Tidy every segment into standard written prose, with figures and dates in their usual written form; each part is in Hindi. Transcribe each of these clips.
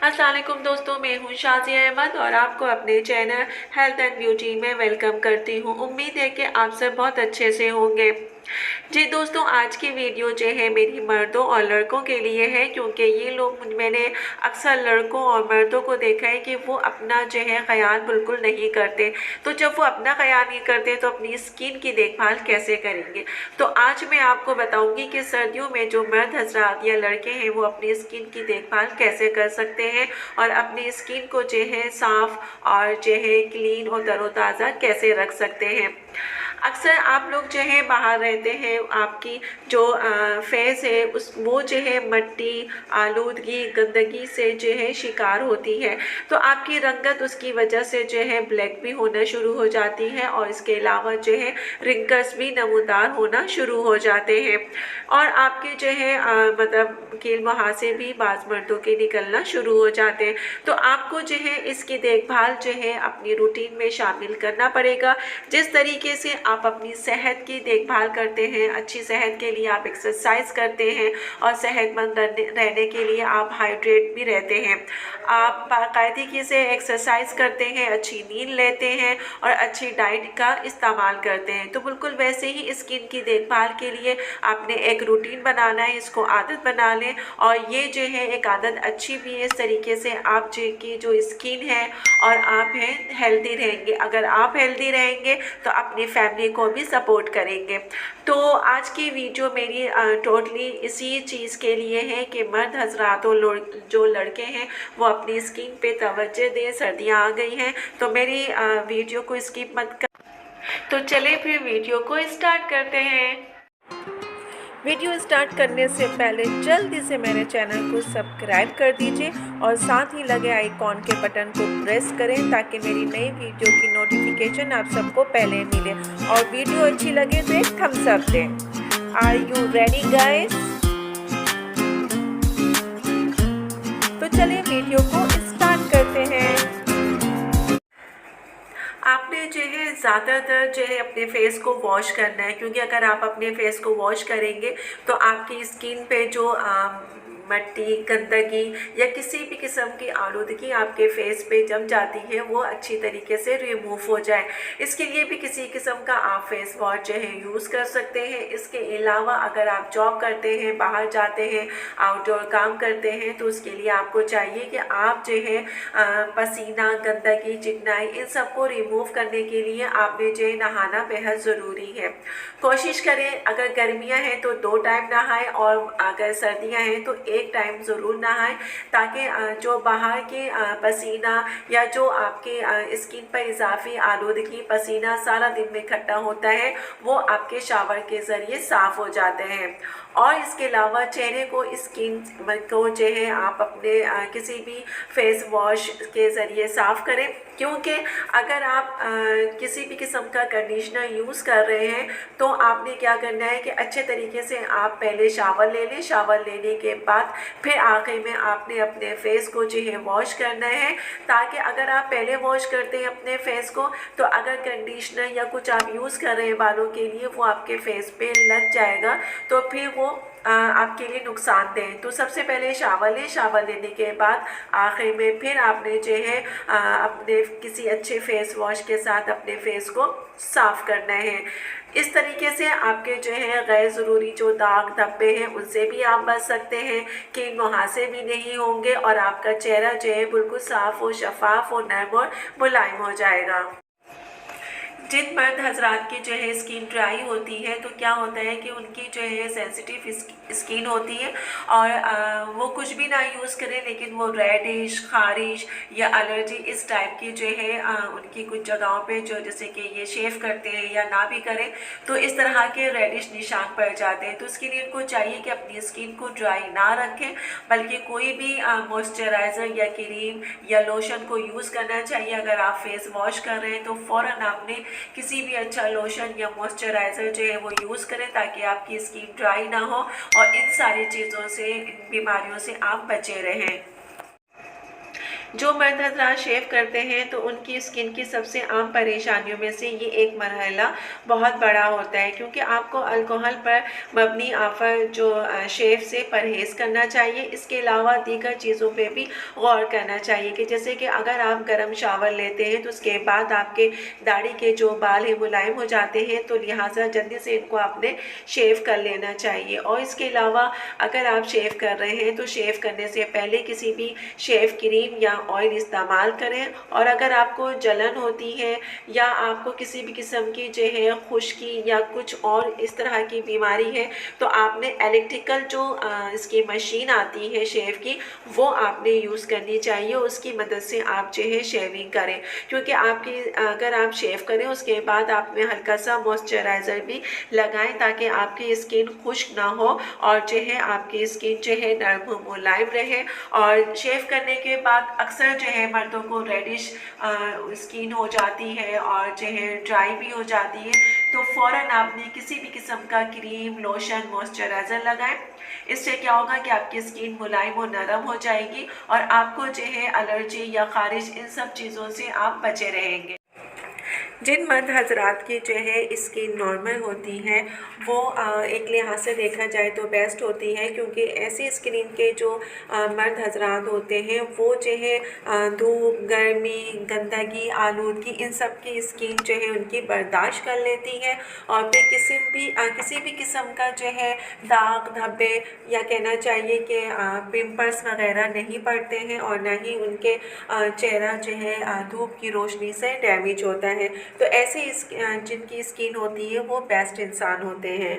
अस्सलाम वालेकुम दोस्तों, मैं हूं शाज़िया अहमद और आपको अपने चैनल हेल्थ एंड ब्यूटी में वेलकम करती हूं। उम्मीद है कि आप सब बहुत अच्छे से होंगे। जी दोस्तों, आज की वीडियो जो है मेरी मर्दों और लड़कों के लिए है, क्योंकि ये लोग मैंने अक्सर लड़कों और मर्दों को देखा है कि वो अपना जो है ख्याल बिल्कुल नहीं करते। तो जब वो अपना ख्याल नहीं करते तो अपनी स्किन की देखभाल कैसे करेंगे। तो आज मैं आपको बताऊंगी कि सर्दियों में जो मर्द हजरात या लड़के हैं वो अपनी स्किन की देखभाल कैसे कर सकते हैं और अपनी स्किन को जो है साफ और जो है क्लीन और तरोताज़ा कैसे रख सकते हैं। अक्सर आप लोग जो है बाहर रहते हैं, आपकी जो फेस है वो जो है मिट्टी, आलूदगी, गंदगी से जो है शिकार होती है। तो आपकी रंगत उसकी वजह से जो है ब्लैक भी होना शुरू हो जाती है और इसके अलावा जो है रिंकल्स भी नमूदार होना शुरू हो जाते हैं और आपके जो है मतलब कील मुहासे भी बाज़ मर्दों के निकलना शुरू हो जाते हैं। तो आपको जो है इसकी देखभाल जो है अपनी रूटीन में शामिल करना पड़ेगा। जिस तरीके से आप अपनी सेहत की देखभाल करते हैं, अच्छी सेहत के लिए आप एक्सरसाइज करते हैं और सेहतमंद रहने के लिए आप हाइड्रेट भी रहते हैं, आप बाकायदगी से एक्सरसाइज करते हैं, अच्छी नींद लेते हैं और अच्छी डाइट का इस्तेमाल करते हैं, तो बिल्कुल वैसे ही स्किन की देखभाल के लिए आपने एक रूटीन बनाना है, इसको आदत बना लें। और ये जो है एक आदत अच्छी भी है, इस तरीके से आप की जो स्किन है और आप हैं हेल्दी रहेंगे। अगर आप हेल्दी रहेंगे तो अपनी फैमिली को भी सपोर्ट करेंगे। तो आज की वीडियो मेरी टोटली इसी चीज़ के लिए है कि मर्द हजरात और जो लड़के हैं वो अपनी स्किन पे तवज्जो दें। सर्दियाँ आ गई हैं तो मेरी वीडियो को स्किप मत कर। तो चले फिर वीडियो को स्टार्ट करते हैं। वीडियो स्टार्ट करने से पहले जल्दी से मेरे चैनल को सब्सक्राइब कर दीजिए और साथ ही लगे आइकॉन के बटन को प्रेस करें ताकि मेरी नई वीडियो की नोटिफिकेशन आप सबको पहले मिले। और वीडियो अच्छी लगे तो एक थम्स अप दें। Are you ready guys? तो चलिए वीडियो को स्टार्ट करते हैं। आपने जो है ज़्यादातर जो है अपने फेस को वॉश करना है, क्योंकि अगर आप अपने फेस को वॉश करेंगे तो आपकी स्किन पे जो मिट्टी, गंदगी या किसी भी किस्म की आलूदगी आपके फेस पे जम जाती है वो अच्छी तरीके से रिमूव हो जाए। इसके लिए भी किसी किस्म का आप फेस वॉश जो है यूज़ कर सकते हैं। इसके अलावा अगर आप जॉब करते हैं, बाहर जाते हैं, आउटडोर काम करते हैं, तो उसके लिए आपको चाहिए कि आप जो है पसीना, गंदगी, चिकनाई इन सबको रिमूव करने के लिए आपने जो है नहाना बेहद ज़रूरी है। कोशिश करें अगर गर्मियां हैं तो 2 टाइम नहाएं और अगर सर्दियां हैं तो 1 टाइम ज़रूर नहाएं, ताकि जो बाहर के पसीना या जो आपके स्किन पर इजाफी आलूदगी पसीना सारा दिन में इकट्ठा होता है वो आपके शावर के ज़रिए साफ़ हो जाते हैं। और इसके अलावा चेहरे को, स्किन को जो है आप अपने किसी भी फेस वॉश के ज़रिए साफ़ करें, क्योंकि अगर आप किसी भी किस्म का कंडीशनर यूज़ कर रहे हैं तो आपने क्या करना है कि अच्छे तरीके से आप पहले शावर ले लें। शावर लेने के बाद फिर आखिर में आपने अपने फेस को जो है वॉश करना है, ताकि अगर आप पहले वॉश करते हैं अपने फेस को तो अगर कंडीशनर या कुछ आप यूज़ कर रहे हैं बालों के लिए वो आपके फेस पे लग जाएगा तो फिर वो आपके लिए नुकसानदेह। तो सबसे पहले शावर लें, शावर लेने के बाद आखिर में फिर आपने जो है अपने किसी अच्छे फेस वॉश के साथ अपने फेस को साफ़ करना है। इस तरीके से आपके जो है गैर ज़रूरी जो दाग धब्बे हैं उनसे भी आप बच सकते हैं, कि मुहासे भी नहीं होंगे और आपका चेहरा जो है बिल्कुल साफ़ और शफाफ और नर्म और मुलायम हो जाएगा। जिन मर्द हजरात की जो है स्किन ड्राई होती है तो क्या होता है कि उनकी जो है सेंसिटिव स्किन होती है और वो कुछ भी ना यूज़ करें लेकिन वो रेडिश, खारिश या एलर्जी इस टाइप की जो है उनकी कुछ जगहों पे जो जैसे कि ये शेव करते हैं या ना भी करें तो इस तरह के रेडिश निशान पड़ जाते हैं। तो इसके लिए उनको चाहिए कि अपनी स्किन को ड्राई ना रखें, बल्कि कोई भी मॉइस्चराइज़र या क्रीम या लोशन को यूज़ करना चाहिए। अगर आप फेस वॉश कर रहे हैं तो फ़ौरन आपने किसी भी अच्छा लोशन या मॉइस्चराइज़र जो है वो यूज़ करें, ताकि आपकी स्किन ड्राई ना हो और इन सारी चीज़ों से, इन बीमारियों से आप बचे रहें। जो मर्द हजरात शेव करते हैं तो उनकी स्किन की सबसे आम परेशानियों में से ये एक मरहला बहुत बड़ा होता है, क्योंकि आपको अल्कोहल पर मबनी आफर जो शेव से परहेज़ करना चाहिए। इसके अलावा दीगर चीज़ों पे भी गौर करना चाहिए कि जैसे कि अगर आप गर्म शावर लेते हैं तो उसके बाद आपके दाढ़ी के जो बाल हैं मुलायम हो जाते हैं, तो लिहाजा जल्दी से इनको आपने शेव कर लेना चाहिए। और इसके अलावा अगर आप शेव कर रहे हैं तो शेव करने से पहले किसी भी शेव क्रीम या ऑयल इस्तेमाल करें। और अगर आपको जलन होती है या आपको किसी भी किस्म की जो है खुश्की या कुछ और इस तरह की बीमारी है, तो आपने इलेक्ट्रिकल जो इसकी मशीन आती है शेव की, वो आपने यूज़ करनी चाहिए। उसकी मदद से आप जो है शेविंग करें, क्योंकि आपकी अगर आप शेव करें उसके बाद आप में हल्का सा मॉइस्चराइज़र भी लगाएं ताकि आपकी स्किन खुश्क ना हो और जो है आपकी स्किन जो है नर्म मुलायम रहे। और शेव करने के बाद अक्सर जो है मर्दों को रेडिश स्किन हो जाती है और जो है ड्राई भी हो जाती है, तो फ़ौरन आपने किसी भी किस्म का क्रीम, लोशन, मॉइस्चराइज़र लगाएं। इससे क्या होगा कि आपकी स्किन मुलायम और नरम हो जाएगी और आपको जो है एलर्जी या खारिश इन सब चीज़ों से आप बचे रहेंगे। जिन मर्द हजरात की जो है स्किन नॉर्मल होती है वो एक लिहाज से देखा जाए तो बेस्ट होती है, क्योंकि ऐसी स्किन के जो मर्द हजरात होते हैं वो जो है धूप, गर्मी, गंदगी, आलूदगी इन सब की स्किन जो है उनकी बर्दाश्त कर लेती है और फिर किसी भी किस्म का जो है दाग, धब्बे या कहना चाहिए कि पिंपल्स वगैरह नहीं पड़ते हैं और न ही उनके चेहरा जो है धूप की रोशनी से डैमेज होता है। तो ऐसे जिनकी स्किन होती है वो बेस्ट इंसान होते हैं।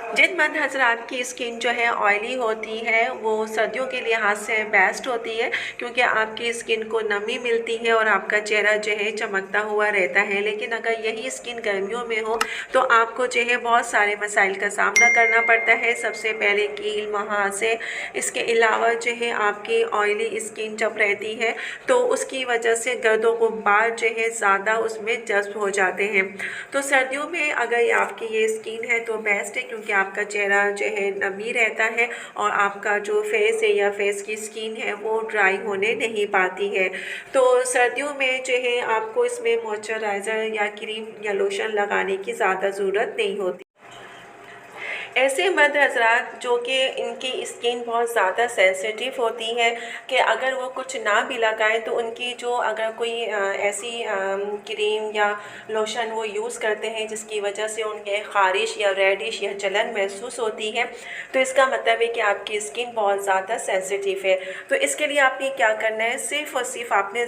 जिन मर्द हजरात की स्किन जो है ऑयली होती है वो सर्दियों के लिहाज से बेस्ट होती है, क्योंकि आपकी स्किन को नमी मिलती है और आपका चेहरा जो है चमकता हुआ रहता है। लेकिन अगर यही स्किन गर्मियों में हो तो आपको जो है बहुत सारे मसाइल का सामना करना पड़ता है। सबसे पहले कील, मुहासे, इसके अलावा जो है आपकी ऑयली स्किन जब रहती है तो उसकी वजह से गर्दों को बाल जो है ज़्यादा उसमें जज्ब हो जाते हैं। तो सर्दियों में अगर आपकी ये स्किन है तो बेस्ट है, क्योंकि आपका चेहरा जो है नमी रहता है और आपका जो फेस है या फेस की स्किन है वो ड्राई होने नहीं पाती है। तो सर्दियों में जो है आपको इसमें मॉइस्चराइज़र या क्रीम या लोशन लगाने की ज़्यादा ज़रूरत नहीं होती। ऐसे मर्द हजरात जो कि इनकी स्किन बहुत ज़्यादा सेंसिटिव होती है कि अगर वो कुछ ना भी लगाएं तो उनकी जो अगर कोई ऐसी क्रीम या लोशन वो यूज़ करते हैं जिसकी वजह से उनके ख़ारिश या रेडिश या जलन महसूस होती है, तो इसका मतलब है कि आपकी स्किन बहुत ज़्यादा सेंसिटिव है। तो इसके लिए आपने क्या करना है, सिर्फ़ और सिर्फ आपने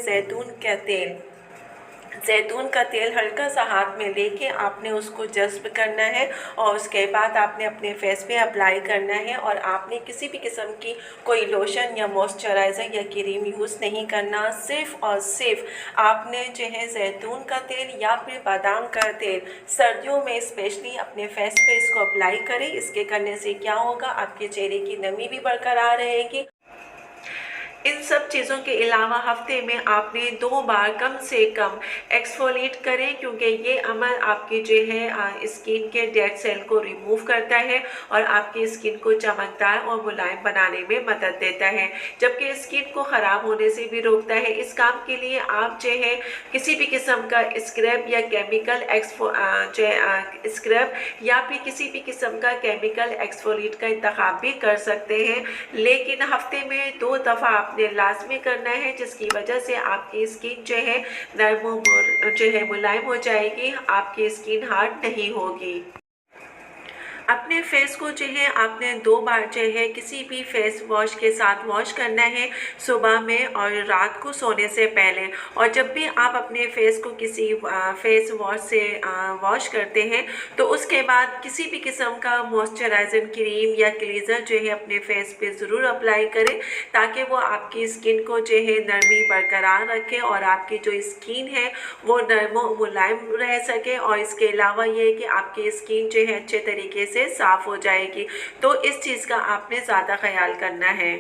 जैतून का तेल हल्का सा हाथ में लेके आपने उसको जज्ब करना है और उसके बाद आपने अपने फेस पे अप्लाई करना है। और आपने किसी भी किस्म की कोई लोशन या मॉइस्चराइज़र या क्रीम यूज़ नहीं करना। सिर्फ़ और सिर्फ आपने जो है जैतून का तेल या फिर बादाम का तेल सर्दियों में स्पेशली अपने फेस पे इसको अप्लाई करें। इसके करने से क्या होगा, आपके चेहरे की नमी भी बरकरार रहेगी। इन सब चीज़ों के अलावा हफ्ते में आपने 2 बार कम से कम एक्सफोलिएट करें, क्योंकि ये अमल आपकी जो है स्किन के डेड सेल को रिमूव करता है और आपकी स्किन को चमकदार और मुलायम बनाने में मदद देता है, जबकि स्किन को ख़राब होने से भी रोकता है। इस काम के लिए आप जो है किसी भी किस्म का स्क्रब या केमिकल स्क्रब या फिर किसी भी किस्म का केमिकल एक्सफोलिएट का इंतखाब भी कर सकते हैं, लेकिन हफ्ते में 2 दफ़ा आपने लाजमी करना है, जिसकी वजह से आपकी स्किन जो है नरम जो है मुलायम हो जाएगी, आपकी स्किन हार्ड नहीं होगी। अपने फेस को जो है आपने 2 बार जो है किसी भी फेस वॉश के साथ वॉश करना है, सुबह में और रात को सोने से पहले। और जब भी आप अपने फेस को किसी फेस वॉश से वॉश करते हैं तो उसके बाद किसी भी किस्म का मॉइस्चराइज़र क्रीम या क्लीज़र जो है अपने फेस पे ज़रूर अप्लाई करें, ताकि वो आपकी स्किन को जो है नरमी बरकरार रखे और आपकी जो स्किन है वो नरम मुलायम रह सके। और इसके अलावा ये है कि आपकी स्किन जो है अच्छे तरीके से साफ़ हो जाएगी। तो इस चीज़ का आपने ज़्यादा ख्याल करना है।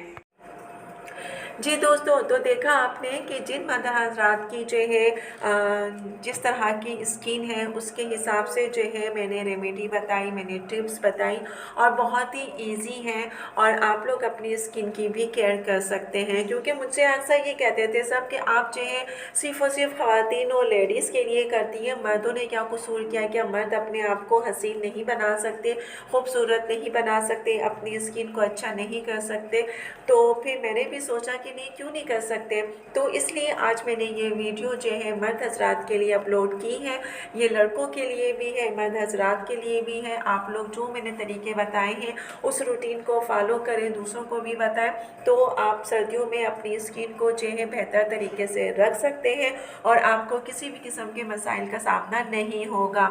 जी दोस्तों, तो देखा आपने कि जिन मर्द हज़रात की जो है जिस तरह की स्किन है उसके हिसाब से जो है मैंने रेमेडी बताई, मैंने टिप्स बताई और बहुत ही इजी है और आप लोग अपनी स्किन की भी केयर कर सकते हैं। क्योंकि मुझसे अक्सर ये कहते थे सब कि आप जो है सिर्फ़ और सिर्फ ख़वातीन और लेडीज़ के लिए करती हैं, मर्दों ने क्या कसूर किया, क्या मर्द अपने आप को हसीन नहीं बना सकते, खूबसूरत नहीं बना सकते, अपनी स्किन को अच्छा नहीं कर सकते। तो फिर मैंने भी सोचा कि नहीं, क्यों नहीं कर सकते। तो इसलिए आज मैंने ये वीडियो जो है मर्द हज़रात के लिए अपलोड की है। ये लड़कों के लिए भी है, मर्द हज़रात के लिए भी है। आप लोग जो मैंने तरीके बताए हैं उस रूटीन को फॉलो करें, दूसरों को भी बताएं, तो आप सर्दियों में अपनी स्किन को जो है बेहतर तरीके से रख सकते हैं और आपको किसी भी किस्म के मसाइल का सामना नहीं होगा।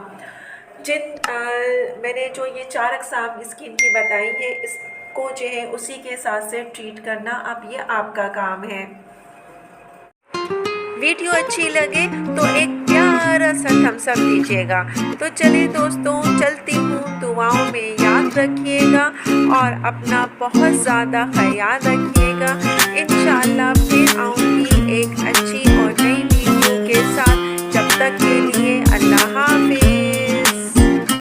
मैंने जो ये 4 अक़साम स्किन की बताई है, इसको जो है उसी के साथ से ट्रीट करना अब ये आपका काम है। वीडियो अच्छी लगे तो एक प्यारा सा थम्स अप दीजिएगा। तो चलिए दोस्तों, चलती हूँ, दुआओं में याद रखिएगा और अपना बहुत ज़्यादा ख्याल रखिएगा। इंशाअल्लाह फिर आऊँगी एक अच्छी और नई वीडियो के साथ। जब तक के लिए अल्लाह हाफ़िज़।